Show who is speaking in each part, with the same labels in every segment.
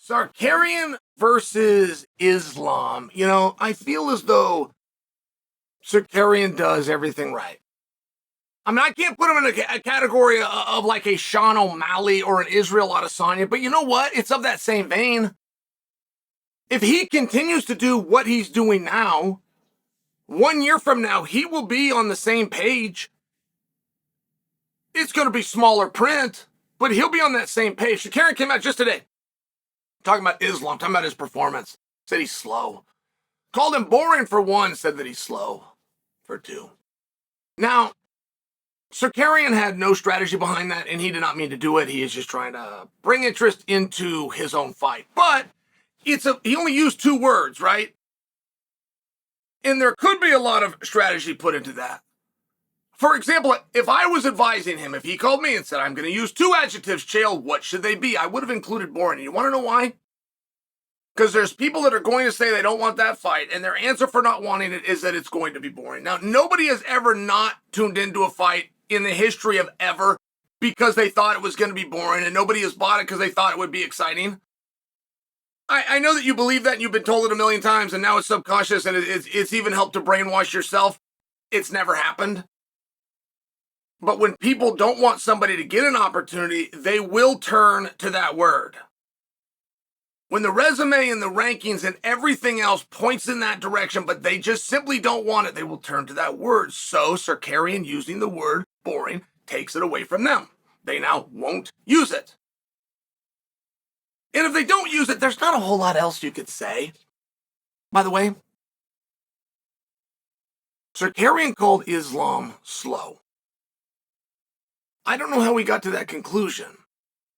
Speaker 1: Tsarukyan versus Islam. I feel as though Tsarukyan does everything right. I mean, I can't put him in a category of like a Sean O'Malley or an Israel Adesanya, but you know what? It's of that same vein. If he continues to do what he's doing now, 1 year from now, he will be on the same page. It's going to be smaller print, but he'll be on that same page. Tsarukyan came out just today talking about Islam, talking about his performance. Said he's slow. Called him boring for one, said that he's slow for two. Now, Tsarukyan had no strategy behind that, and he did not mean to do it. He is just trying to bring interest into his own fight. But he only used 2 words, right? And there could be a lot of strategy put into that. For example, if I was advising him, if he called me and said, I'm going to use 2 adjectives, Chael, what should they be? I would have included boring. You want to know why? Because there's people that are going to say they don't want that fight, and their answer for not wanting it is that it's going to be boring. Now, nobody has ever not tuned into a fight in the history of ever because they thought it was going to be boring, and nobody has bought it because they thought it would be exciting. I know that you believe that, and you've been told it a million times, and now it's subconscious, and it's even helped to brainwash yourself. It's never happened. But when people don't want somebody to get an opportunity, they will turn to that word. When the resume and the rankings and everything else points in that direction, but they just simply don't want it, they will turn to that word. So Tsarukyan using the word boring takes it away from them. They now won't use it. And if they don't use it, there's not a whole lot else you could say. By the way, Tsarukyan called Islam slow. I don't know how we got to that conclusion,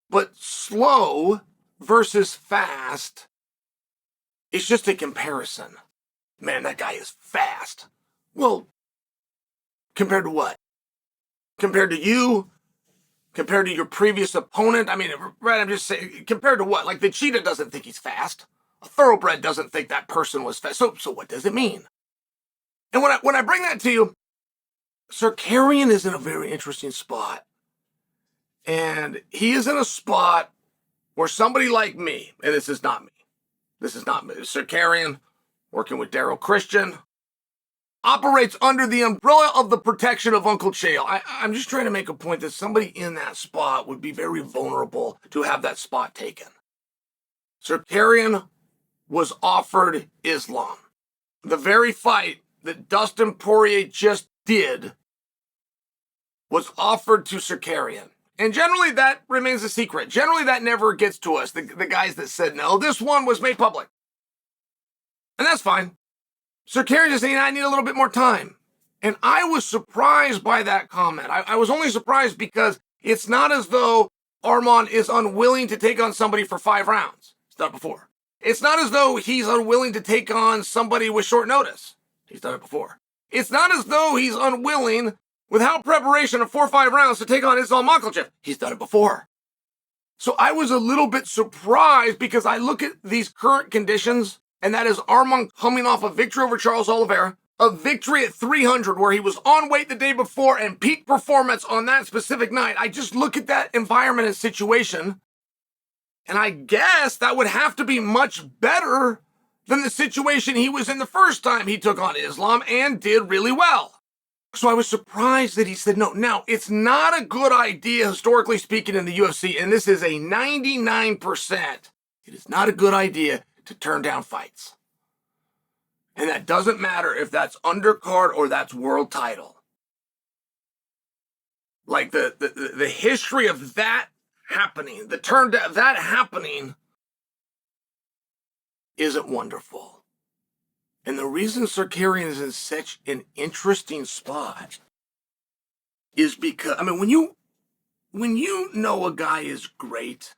Speaker 1: but slow versus fast is just a comparison. Man, that guy is fast. Well, compared to what? Compared to you? Compared to your previous opponent? I mean, right, I'm just saying, compared to what? Like the cheetah doesn't think he's fast. A thoroughbred doesn't think that person was fast. So what does it mean? And when I bring that to you, Tsarukyan is in a very interesting spot. And he is in a spot where somebody like me, and this is not me, Tsarukyan, working with Daryl Christian, operates under the umbrella of the protection of Uncle Chael. I'm just trying to make a point that somebody in that spot would be very vulnerable to have that spot taken. Tsarukyan was offered Islam. The very fight that Dustin Poirier just did was offered to Tsarukyan. And generally that remains a secret. Generally that never gets to us, the guys that said no. This one was made public. And that's fine. Tsarukyan is saying, I need a little bit more time. And I was surprised by that comment. I was only surprised because it's not as though Arman is unwilling to take on somebody for 5 rounds. He's done it before. It's not as though he's unwilling to take on somebody with short notice. He's done it before. It's not as though he's unwilling, without preparation of 4 or 5 rounds, to take on Islam Makhachev. He's done it before. So I was a little bit surprised because I look at these current conditions, and that is Arman coming off a victory over Charles Oliveira, a victory at 300 where he was on weight the day before and peak performance on that specific night. I just look at that environment and situation, and I guess that would have to be much better than the situation he was in the first time he took on Islam and did really well. So I was surprised that he said no. Now, it's not a good idea, historically speaking, in the UFC, and this is a 99%. It is not a good idea to turn down fights. And that doesn't matter if that's undercard or that's world title. Like the history of that happening, the turn down, that happening isn't wonderful. And the reason Tsarukyan is in such an interesting spot is because, I mean, when you know a guy is great,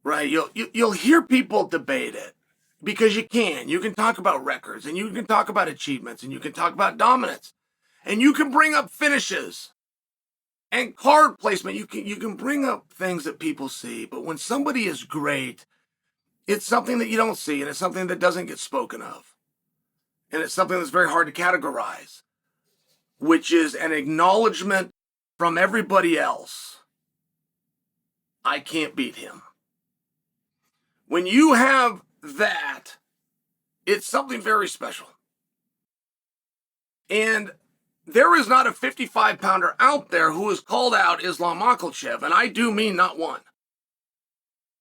Speaker 1: right, you'll hear people debate it because you can talk about records and you can talk about achievements and you can talk about dominance and you can bring up finishes and card placement. You can bring up things that people see, but when somebody is great, it's something that you don't see, and it's something that doesn't get spoken of. And it's something that's very hard to categorize, which is an acknowledgement from everybody else. I can't beat him. When you have that, it's something very special. And there is not a 55-pounder out there who has called out Islam Makhachev, and I do mean not one.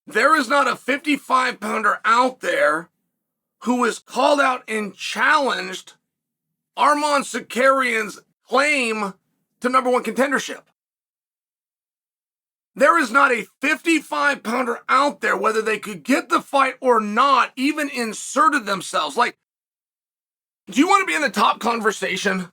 Speaker 1: There is not a 55-pounder out there who has called out and challenged Arman Tsarukyan's claim to number one contendership. There is not a 55-pounder out there, whether they could get the fight or not, even inserted themselves. Like, do you want to be in the top conversation?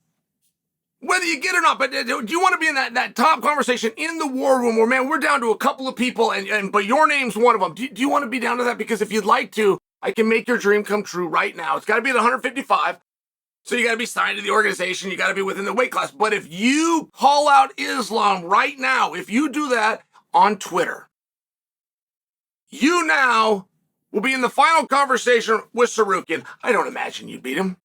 Speaker 1: Whether you get it or not, but do you want to be in that top conversation in the war room where, man, we're down to a couple of people, but your name's one of them? Do you want to be down to that? Because if you'd like to, I can make your dream come true right now. It's got to be at 155. So you got to be signed to the organization. You got to be within the weight class. But if you call out Islam right now, if you do that on Twitter, you now will be in the final conversation with Tsarukyan. I don't imagine you'd beat him.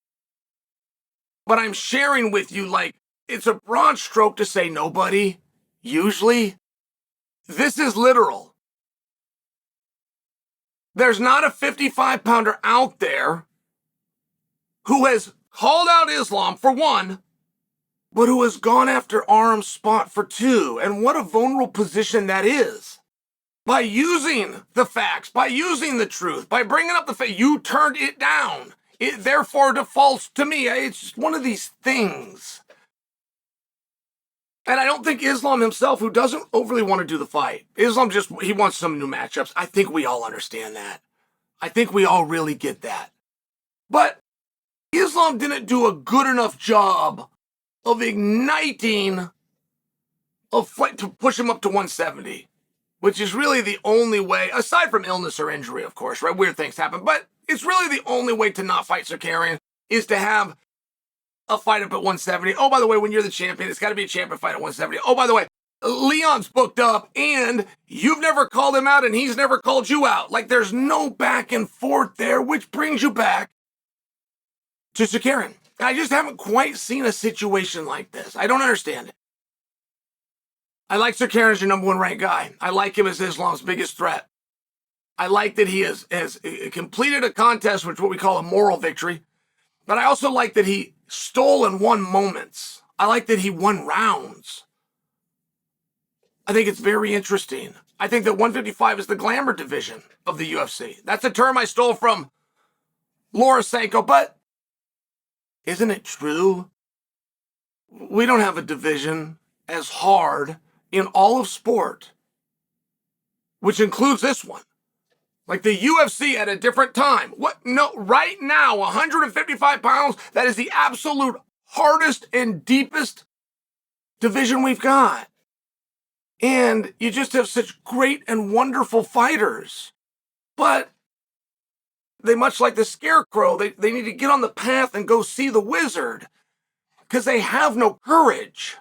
Speaker 1: But I'm sharing with you, like, it's a broad stroke to say nobody, usually. This is literal. There's not a 55-pounder out there who has called out Islam for one, but who has gone after Arm's spot for two. And what a vulnerable position that is. By using the facts, by using the truth, by bringing up the fact, you turned it down. It therefore defaults to me. It's just one of these things. And I don't think Islam himself, who doesn't overly want to do the fight, Islam he wants some new matchups. I think we all understand that. I think we all really get that. But Islam didn't do a good enough job of igniting a fight to push him up to 170, which is really the only way, aside from illness or injury, of course, right? Weird things happen, but it's really the only way to not fight Tsarukyan is to have a fight up at 170. Oh, by the way, when you're the champion, it's got to be a champion fight at 170. Oh, by the way, Leon's booked up, and you've never called him out, and he's never called you out. Like, there's no back and forth there, which brings you back to Tsarukyan. I just haven't quite seen a situation like this. I don't understand it. I like Tsarukyan as your number one ranked guy. I like him as Islam's biggest threat. I like that he has completed a contest, which is what we call a moral victory. But I also like that he stole and won moments. I like that he won rounds. I think it's very interesting. I think that 155 is the glamour division of the UFC. That's a term I stole from Laura Sanko, but isn't it true? We don't have a division as hard in all of sport, which includes this one. Like the UFC at a different time. What? No, right now, 155 pounds, that is the absolute hardest and deepest division we've got. And you just have such great and wonderful fighters. But they, much like the scarecrow, they need to get on the path and go see the wizard because they have no courage.